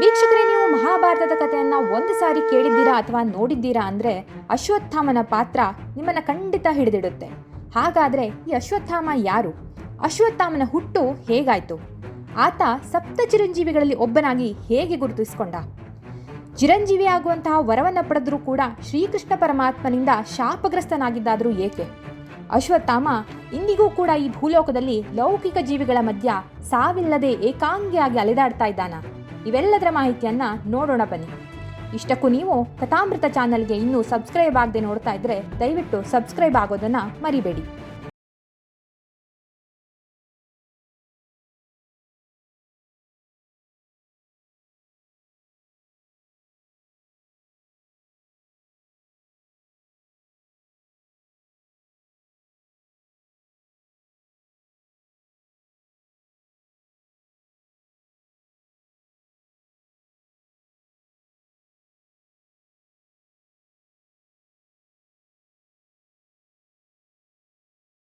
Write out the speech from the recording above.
ವೀಕ್ಷಕರೇ, ನೀವು ಮಹಾಭಾರತದ ಕಥೆಯನ್ನು ಒಂದು ಸಾರಿ ಕೇಳಿದ್ದೀರಾ ಅಥವಾ ನೋಡಿದ್ದೀರಾ ಅಂದರೆ ಅಶ್ವತ್ಥಾಮನ ಪಾತ್ರ ನಿಮ್ಮನ್ನು ಖಂಡಿತ ಹಿಡಿದಿಡುತ್ತೆ. ಹಾಗಾದರೆ ಈ ಅಶ್ವತ್ಥಾಮ ಯಾರು? ಅಶ್ವತ್ಥಾಮನ ಹುಟ್ಟು ಹೇಗಾಯಿತು? ಆತ ಸಪ್ತ ಚಿರಂಜೀವಿಗಳಲ್ಲಿ ಒಬ್ಬನಾಗಿ ಹೇಗೆ ಗುರುತಿಸಿಕೊಂಡ? ಚಿರಂಜೀವಿ ಆಗುವಂತಹ ವರವನ್ನು ಪಡೆದರೂ ಕೂಡ ಶ್ರೀಕೃಷ್ಣ ಪರಮಾತ್ಮನಿಂದ ಶಾಪಗ್ರಸ್ತನಾಗಿದ್ದಾದರೂ ಏಕೆ? ಅಶ್ವತ್ಥಾಮ ಇಂದಿಗೂ ಕೂಡ ಈ ಭೂಲೋಕದಲ್ಲಿ ಲೌಕಿಕ ಜೀವಿಗಳ ಮಧ್ಯ ಸಾವಿಲ್ಲದೆ ಏಕಾಂಗಿಯಾಗಿ ಅಲೆದಾಡ್ತಾ ಇದ್ದಾನ? ಇವೆಲ್ಲದರ ಮಾಹಿತಿಯನ್ನು ನೋಡೋಣ ಬನ್ನಿ. ಇಷ್ಟಕ್ಕೂ ನೀವು ಕಥಾಮೃತ ಚಾನಲ್ಗೆ ಇನ್ನೂ ಸಬ್ಸ್ಕ್ರೈಬ್ ಆಗದೆ ನೋಡ್ತಾ ಇದ್ದರೆ ದಯವಿಟ್ಟು ಸಬ್ಸ್ಕ್ರೈಬ್ ಆಗೋದನ್ನು ಮರಿಬೇಡಿ.